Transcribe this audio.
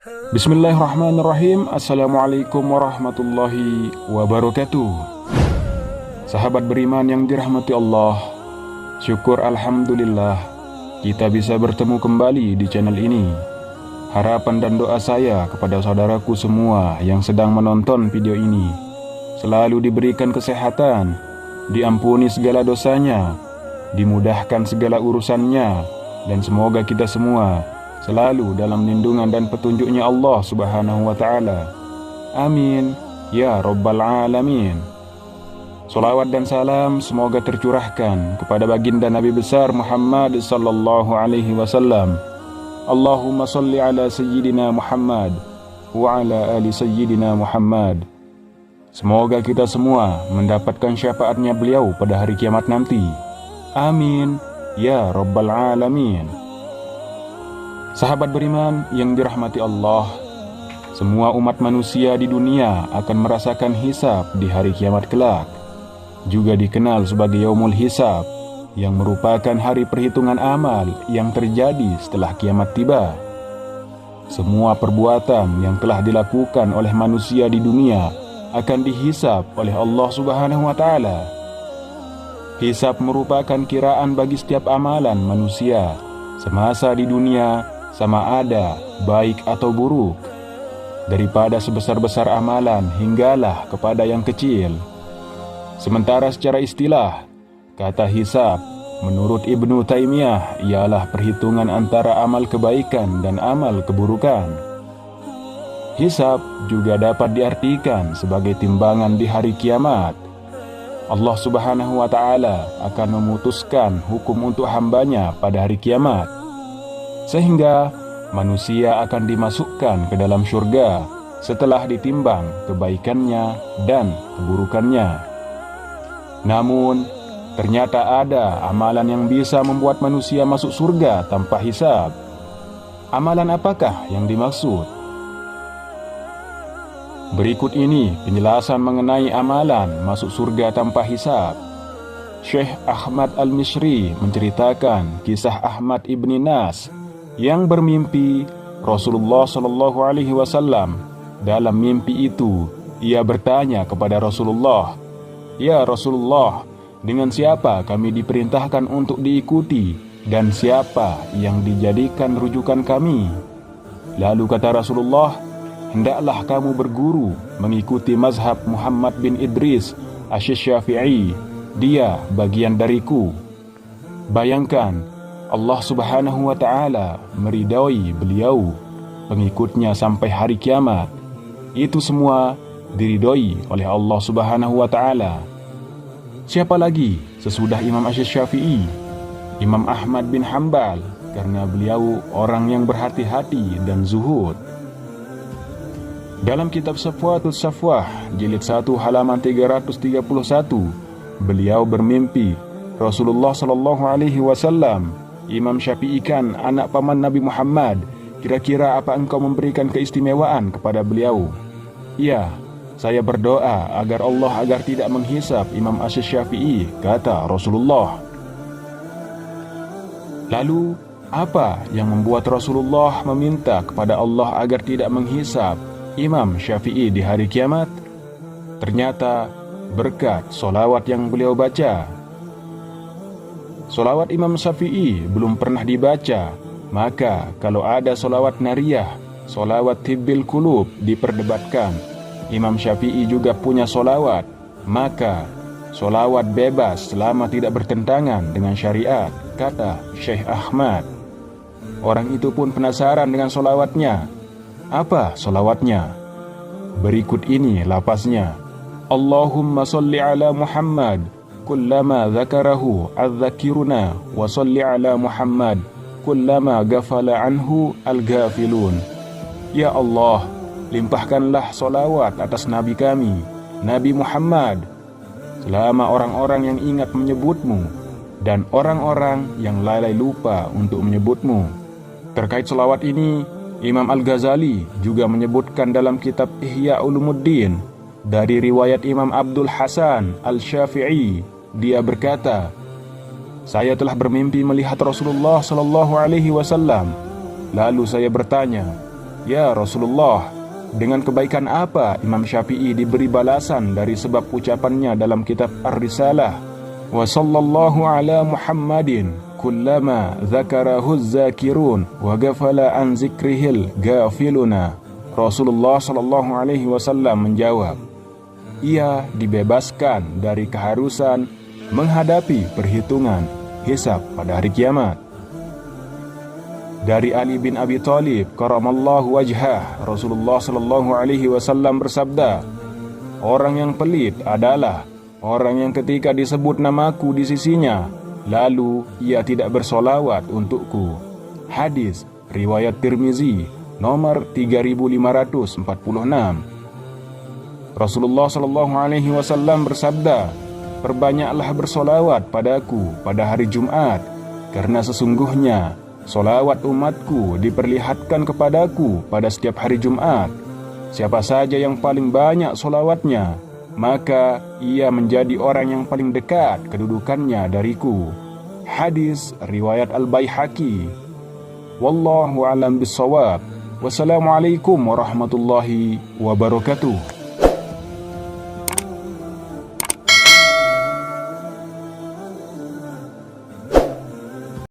Bismillahirrahmanirrahim. Assalamualaikum warahmatullahi wabarakatuh. Sahabat beriman yang dirahmati Allah, syukur alhamdulillah kita bisa bertemu kembali di channel ini. Harapan dan doa saya kepada saudaraku semua yang sedang menonton video ini, selalu diberikan kesehatan, diampuni segala dosanya, dimudahkan segala urusannya, dan semoga kita semua selalu dalam lindungan dan petunjuknya Allah Subhanahu wa Ta'ala. Amin ya Rabbal Alamin. Salawat dan salam semoga tercurahkan kepada baginda Nabi besar Muhammad sallallahu alaihi wasallam. Allahumma salli ala sayyidina Muhammad wa ala ali sayyidina Muhammad. Semoga kita semua mendapatkan syafaatnya beliau pada hari kiamat nanti. Amin ya Rabbal Alamin. Sahabat beriman yang dirahmati Allah, semua umat manusia di dunia akan merasakan hisab di hari kiamat kelak, juga dikenal sebagai Yaumul Hisab, yang merupakan hari perhitungan amal yang terjadi setelah kiamat tiba. Semua perbuatan yang telah dilakukan oleh manusia di dunia akan dihisab oleh Allah Subhanahu wa Ta'ala. Hisab merupakan kiraan bagi setiap amalan manusia semasa di dunia, sama ada baik atau buruk, daripada sebesar-besar amalan hinggalah kepada yang kecil. Sementara secara istilah, kata hisab menurut Ibnu Taimiyah ialah perhitungan antara amal kebaikan dan amal keburukan. Hisab juga dapat diartikan sebagai timbangan di hari kiamat. Allah Subhanahu wa Ta'ala akan memutuskan hukum untuk hambanya pada hari kiamat, sehingga manusia akan dimasukkan ke dalam syurga setelah ditimbang kebaikannya dan keburukannya. Namun, ternyata ada amalan yang bisa membuat manusia masuk surga tanpa hisab. Amalan apakah yang dimaksud? Berikut ini penjelasan mengenai amalan masuk surga tanpa hisab. Syekh Ahmad Al-Misri menceritakan kisah Ahmad ibni Nas yang bermimpi Rasulullah Shallallahu Alaihi Wasallam. Dalam mimpi itu, ia bertanya kepada Rasulullah, "Ya Rasulullah, dengan siapa kami diperintahkan untuk diikuti dan siapa yang dijadikan rujukan kami?" Lalu kata Rasulullah, "Hendaklah kamu berguru mengikuti mazhab Muhammad bin Idris Asy-Syafi'i. Dia bagian dariku." Bayangkan, Allah Subhanahu wa Ta'ala meridai beliau, pengikutnya sampai hari kiamat. Itu semua diridai oleh Allah Subhanahu wa Ta'ala. Siapa lagi sesudah Imam Asy-Syafi'i? Imam Ahmad bin Hanbal, karena beliau orang yang berhati-hati dan zuhud. Dalam kitab Safwatus Safwah jilid 1 halaman 331, beliau bermimpi Rasulullah Shallallahu Alaihi Wasallam, "Imam Syafi'i kan anak paman Nabi Muhammad, kira-kira apa engkau memberikan keistimewaan kepada beliau?" "Ya, saya berdoa agar tidak menghisab Imam Asy-Syafi'i," kata Rasulullah. Lalu, apa yang membuat Rasulullah meminta kepada Allah agar tidak menghisab Imam Syafi'i di hari kiamat? Ternyata berkat solawat yang beliau baca. Solawat Imam Syafi'i belum pernah dibaca, maka kalau ada solawat nariyah, solawat tibbil qulub diperdebatkan. Imam Syafi'i juga punya solawat, maka solawat bebas selama tidak bertentangan dengan syariat, kata Syekh Ahmad. Orang itu pun penasaran dengan solawatnya. Apa solawatnya? Berikut ini lafaznya. Allahumma salli ala Muhammad kullama dzakarahu adz-dzakiruna wa salli ala Muhammad kullama ghafala anhu al-ghafilun. Ya Allah, limpahkanlah solawat atas Nabi kami, Nabi Muhammad, selama orang-orang yang ingat menyebutmu dan orang-orang yang lalai lupa untuk menyebutmu. Terkait solawat ini, Imam Al-Ghazali juga menyebutkan dalam kitab Ihya Ulumuddin dari riwayat Imam Abdul Hasan Al-Syafi'i. Dia berkata, "Saya telah bermimpi melihat Rasulullah Shallallahu Alaihi Wasallam. Lalu saya bertanya, "Ya Rasulullah, dengan kebaikan apa Imam Syafi'i diberi balasan dari sebab ucapannya dalam kitab Ar-Risalah? Wa sallallahu ala Muhammadin kullama dzakarahu dzakirun wa ghafala an zikrihil ghafiluna." Rasulullah sallallahu alaihi wasallam menjawab, "Ia dibebaskan dari keharusan menghadapi perhitungan hisab pada hari kiamat." Dari Ali bin Abi Thalib karamallahu wajhah, Rasulullah sallallahu alaihi wasallam bersabda, "Orang yang pelit adalah orang yang ketika disebut namaku di sisinya, lalu ia tidak bersolawat untukku." Hadis riwayat Tirmizi nomor 3546. Rasulullah sallallahu alaihi wasallam bersabda, "Perbanyaklah bersolawat padaku pada hari Jumat, karena sesungguhnya solawat umatku diperlihatkan kepadaku pada setiap hari Jumat. Siapa saja yang paling banyak solawatnya, maka ia menjadi orang yang paling dekat kedudukannya dariku." Hadis riwayat Al-Baihaqi. Wallahu a'lam bissawab. Wassalamualaikum warahmatullahi wabarakatuh.